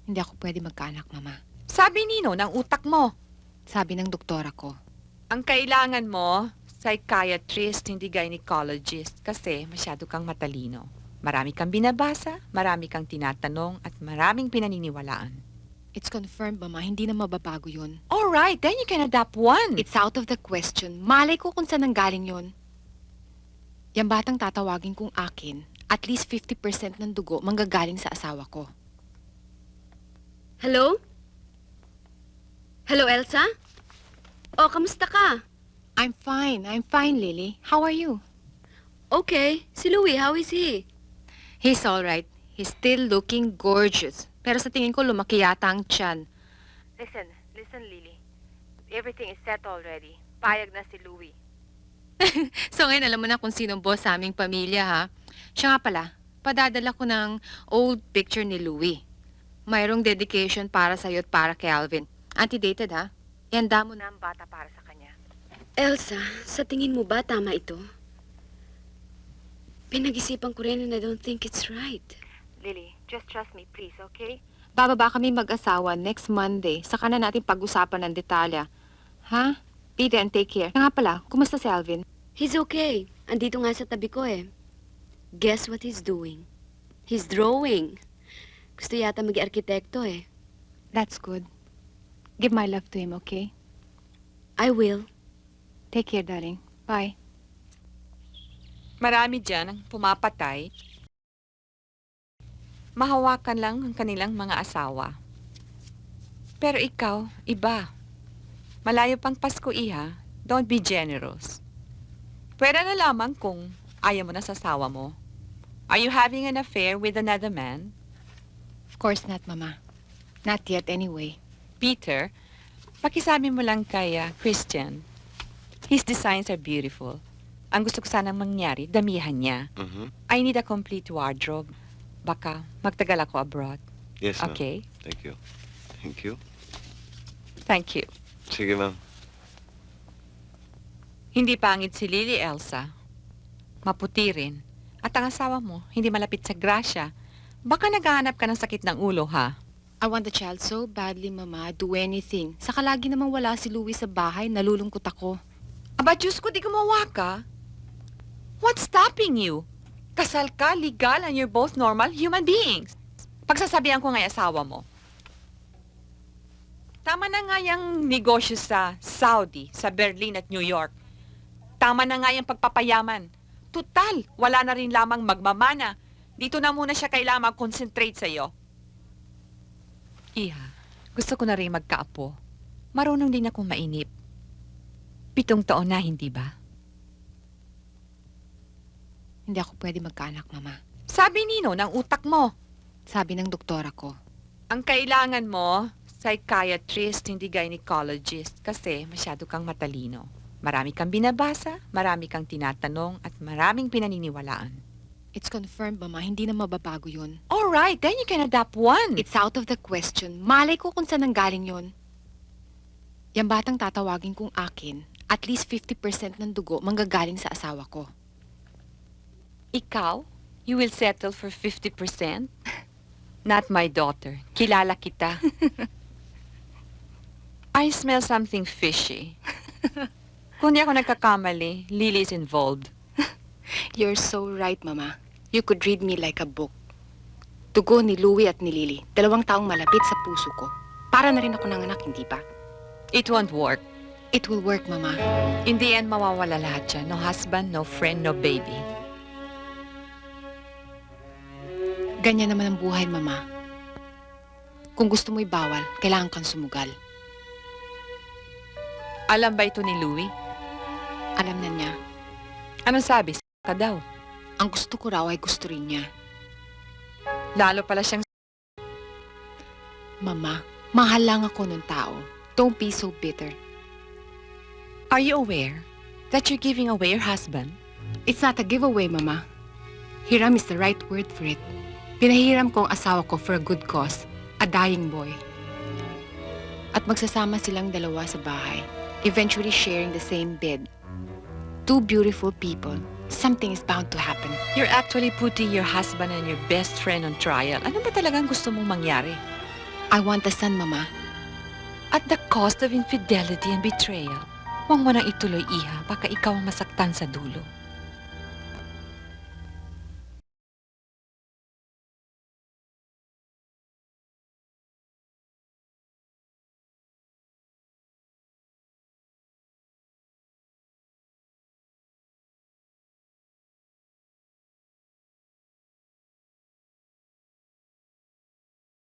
Hindi ako pwede magkaanak, Mama. Sabi nino ng utak mo, Sabi ng doktora ko. ang kailangan mo, psychiatrist, hindi gynecologist, kasi masyado kang matalino. Marami kang binabasa, marami kang tinatanong, at maraming pinaniniwalaan. It's confirmed, Mama. Hindi na mababago yun. Alright, then you can adopt one. It's out of the question. Malay ko kung saan nanggaling yun. Yang batang tatawagin kong akin, at least 50% ng dugo manggagaling sa asawa ko. Hello? Hello, Elsa? Oh, kamusta ka? I'm fine, Lily. How are you? Okay. Si Louie, how is he? He's all right. He's still looking gorgeous. Pero sa tingin ko, lumaki yata ang tiyan. Listen, Lily. Everything is set already. Payag na si Louie. So ngayon, alam mo na kung sinong boss sa aming pamilya, ha? Siya nga pala, padadala ko ng old picture ni Louie. Mayroong dedication para sa'yo at para kay Alvin. Anti-dated, ha? Ihanda mo na ang bata para sa kanya. Elsa, sa tingin mo ba tama ito? Pinag-isipan ko rin and I don't think it's right. Lily, just trust me, please, okay? Bababa kami mag-asawa next Monday. Saka na natin pag-usapan ng detalya. Ha? Be there and take care. Nga pala, kumusta si Alvin? He's okay. Andito nga sa tabi ko eh. Guess what he's doing? He's drawing. Gusto yata mag-arkitekto eh. That's good. Give my love to him, okay? I will. Take care, darling. Bye. Marami dyan ang pumapatay. Mahawakan lang ang kanilang mga asawa. Pero ikaw, iba. Malayo pang Pasko, iha. Don't be generous. Pwede na lamang kung ayaw mo na sa asawa mo. Are you having an affair with another man? Of course not, Mama. Not yet, anyway. Peter, pakisabi mo lang kay Christian. His designs are beautiful. Ang gusto ko sanang mangyari, damihan niya. I need a complete wardrobe. Baka magtagal ako abroad. Yes, ma'am. Okay? Thank you. Thank you. Thank you. Sige, ma'am. Hindi pangit si Lily, Elsa. Maputi rin. At ang asawa mo, hindi malapit sa grasya. Baka naghahanap ka ng sakit ng ulo, ha? I want the child so badly, Mama. Do anything. Saka lagi namang wala si Louie sa bahay. Nalulungkot ako. Aba, Diyos ko, di gumawa ka. What's stopping you? Kasal ka, legal, and you're both normal human beings. Pagsasabihan ko nga'y asawa mo. Tama na nga yung negosyo sa Saudi, sa Berlin at New York. Tama na nga yung pagpapayaman. Tutal, wala na rin lamang magmamana. Dito na muna siya kailangan mag-concentrate sa'yo. Iha, gusto ko na rin magkaapo. Marunong din akong mainip. 7 taon na, hindi ba? Hindi ako pwede magkaanak, Mama. Sabi nino ng utak mo, Sabi ng doktora ko. ang kailangan mo, psychiatrist, hindi gynecologist, kasi masyado kang matalino. Marami kang binabasa, marami kang tinatanong, at maraming pinaniniwalaan. It's confirmed, Mama. Hindi na mababago yun. Alright, then you can adopt one. It's out of the question. Malay ko kung saan nanggaling yun. Yang batang tatawagin kong akin, at least 50% ng dugo manggagaling sa asawa ko. Ikaw, you will settle for 50%? Not my daughter. Kilala kita. I smell something fishy. Kung di ako nagkakamali, Lily is involved. You're so right, Mama. You could read me like a book. Dugo ni Louie at ni Lily. 2 taong malapit sa puso ko. Para na rin ako nanganak, hindi ba? It won't work. It will work, Mama. In the end, mawawala lahat siya. No husband, no friend, no baby. Ganyan naman ang buhay, Mama. Kung gusto mo ibawal, kailangan kang sumugal. Alam ba ito ni Louie? Alam na niya. Anong sabi? Ka daw. Ang gusto ko raw ay gusto rin niya. Lalo pala siyang... Mama, mahal lang ako ng tao. Don't be so bitter. Are you aware that you're giving away your husband? It's not a giveaway, Mama. Hiram is the right word for it. Pinahiram ko ang asawa ko for a good cause, a dying boy. At magsasama silang dalawa sa bahay, eventually sharing the same bed. 2 beautiful people. Something is bound to happen. You're actually putting your husband and your best friend on trial. Ano ba talagang gusto mong mangyari? I want a son, Mama. At the cost of infidelity and betrayal. Huwag mo nang ituloy, Iha. Baka ikaw ang masaktan sa dulo.